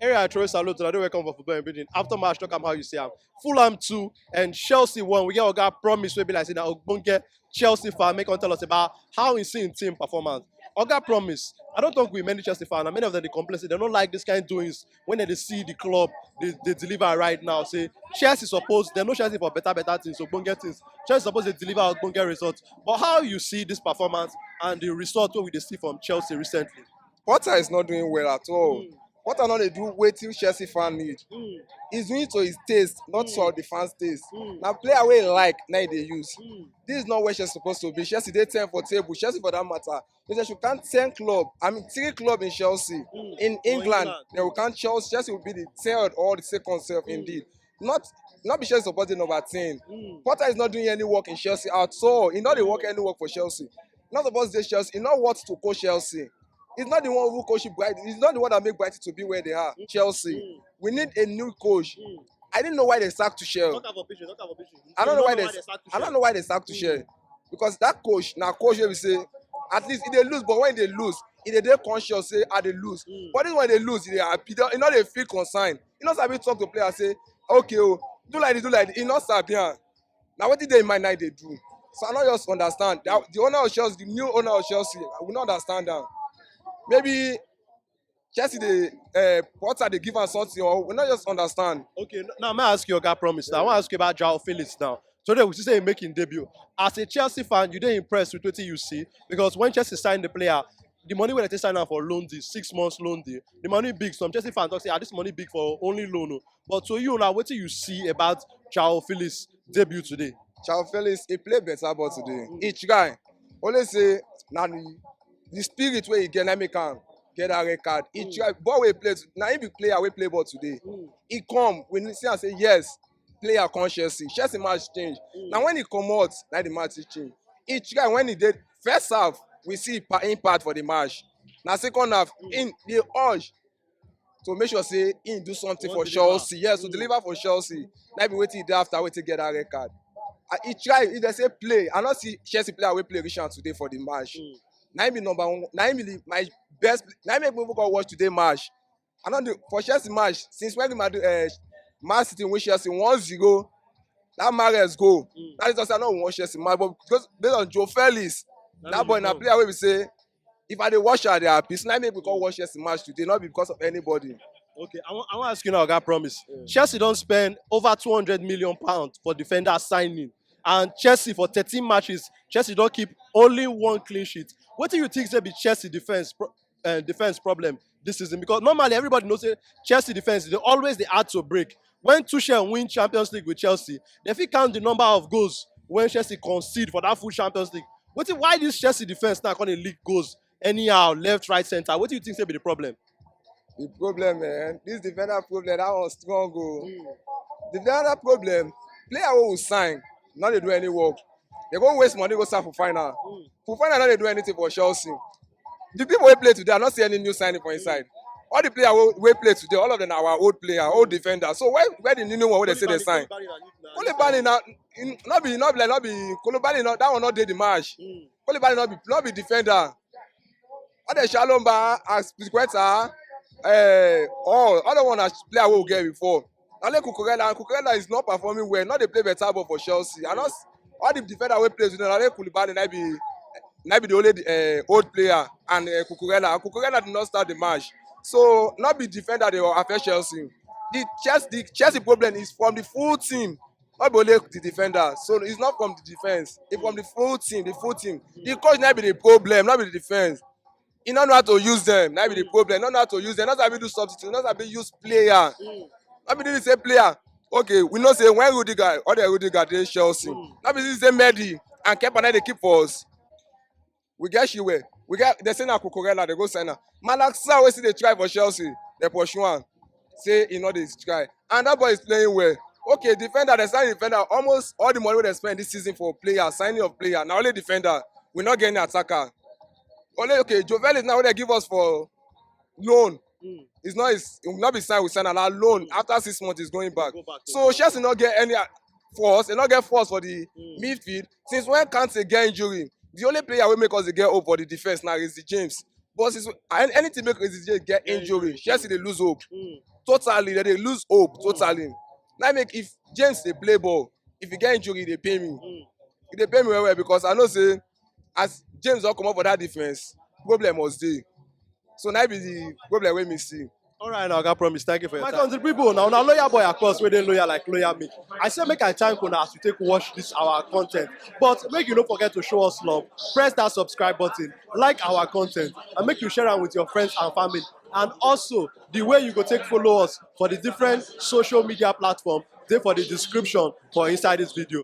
Area I throw salute to. I don't welcome for football and building. After match, talk about how you see am. Fulham 2 and Chelsea 1. We get Oga promise we be like say na Ogbonge Chelsea fan make tell us about how he see in team performance. Oga promise. I don't talk with many Chelsea fans and many of them they complain say they don't like this kind of doings when they see the club they deliver right now. Say Chelsea suppose they know Chelsea for better things, Ogbonge things. Chelsea suppose they deliver Ogbonge results. But how you see this performance and the result what we dey see from Chelsea recently? Potter is not doing well at all. Mm, Potter not dey do wetin Chelsea fan need. mm, He's doing it to his taste, not mm, to the fans' taste. mm, Now player wey he like, now he dey use. mm. This is not where Chelsea supposed to be. Chelsea dey 10 for table. Chelsea for that matter. They should count 10 club. I mean 3 club in Chelsea. In For England, England. they will count Chelsea. Chelsea will be the third or the second self indeed. Not be Chelsea supporting number 10. Mm. Potter is not doing any work in Chelsea at all. He not dey work any work for Chelsea. Not supposed to Chelsea. He not want to coach Chelsea. He's not the one who coached Brighton. He's not the one that made Brighton to be where they are. Chelsea. Mm. We need a new coach. Mm. I didn't know why they sacked Tuchel. Talk about vision. I don't know why they. sacked I don't know why they sacked Tuchel. Because that coach, now coach wey be say, at least if they lose, but when they lose, if they dey conscious say I they lose. But this when they lose, they happy. You know they feel concerned. You know sabi talk to players say, okay, oh, do like this. You know sabi am. Now what did they in mind now they do? So I don't just understand. The owner of Chelsea, the new owner of Chelsea, I will not understand that. Maybe Chelsea Potter they give us something or we not just understand. Okay, now may I ask you Oga promise. Now I want to ask you about Joao Felix now. Today we see say he making debut. As a Chelsea fan, you dey impressed with what you see because when Chelsea signed the player, the money when they sign am for loan deal, 6 months loan deal, the money big. Some Chelsea fans talk say, this money big for only loan. But to you now, what do you see about Joao Felix debut today? Joao Felix, he play better ball today. He try. Only say, na the spirit where he get, na make am get that red card. He try. Ball wey he play, na him be player wey play ball today. He come, we see am say yes, player come Chelsea. Chelsea match change. Now when he comot, na the match is change. He try when he did first half, we see impact for the match. Na second half, in the urge to make sure say he do something for Chelsea. Yes, to deliver for Chelsea. Na be wetin he do after wetin get that red card. He try if they say play I no see Chelsea player wey play reach am today for the match. Na him be number one, na him be my best, na him make me go watch today match. I no dey for Chelsea match since when Man City win Chelsea 1-0, that Mahrez goal. That is just I no watch Chelsea match, but because based on Joe Felix, that boy na player wey be say if I dey watch am I dey happy. So na him make me go watch Chelsea match today, not because of anybody. Okay, I want to ask you now, Oga promise. Chelsea don't spend over 200 million pounds for defender signing. And Chelsea for 13 matches, Chelsea don't keep only one clean sheet. What do you think say be Chelsea defense problem this season? Because normally everybody knows that Chelsea defense they always they add to break. When Tuchel win Champions League with Chelsea, they fit count the number of goals when Chelsea concede for that full Champions League. Why this Chelsea defense now can't leak goals anyhow, left, right, center? What do you think say be the problem? The problem, man, this defender problem, that was strong. The defender problem, player who will sign, not they do any work. They go waste money, go start for final. For final, not they do anything for Chelsea. The people who play today, I not see any new signing for inside. All the players who play today, all of them are our old player, old defender. So where the new one where they say they sign? Koulibaly not be Koulibaly not that one not did the match. Koulibaly not be defender. All the Shalomba, Aspilicueta, all other one as player we will get before. Only Cucurella is not performing well. Not they play better ball for Chelsea. And us, all the defender we play today, only Koulibaly not be the only old player and Cucurella. Cucurella did not start the match. So not be defender they will affect Chelsea. The Chelsea problem is from the full team. Not only the defender. So it's not from the defense. It's from the full team. The coach not be the problem, not be the defense. He don't know how to use them. That be the problem. Not know how to use them. Not how to do substitute. Not how to use player. Not be the same player. Okay, we know say when Rudiger, all the Rudiger they Chelsea. Not be the same Mehdi and Kepa they keep for us. We get Shiwe. We get they say na Cucurella they go sign her. Malaxa we see they try for Chelsea. They pursue one. Say he know they try. And that boy is playing well. Okay, defender they sign defender. Almost all the money they spend this season for player, signing of player. Now only defender. We not getting attacker. Only okay, Jovel is now what they give us for loan. It will not be signed with sign and our loan after 6 months is going back. So Chelsea not get any force, they not get force for the midfield. Since when Kante get injury, the only player will make us get hope for the defense now is the James. But since anything make us get injury, Chelsea they lose hope. totally dem dey lose hope totally. Na make if James dey play ball, if e get injury e dey pain me. E dey pain me well well because I know say as James don comot for that defence, problem must dey. So na be the problem wey me see. All right, now, Oga Promise, thank you for your time. My country people, now, una loyal boy across where they loyal like loyal me. I say make I thank una as you take watch this our content. But make you don't forget to show us love. Press that subscribe button, like our content, and make you share it with your friends and family. And also, the way you go take follow us for the different social media platforms, they for the description for inside this video.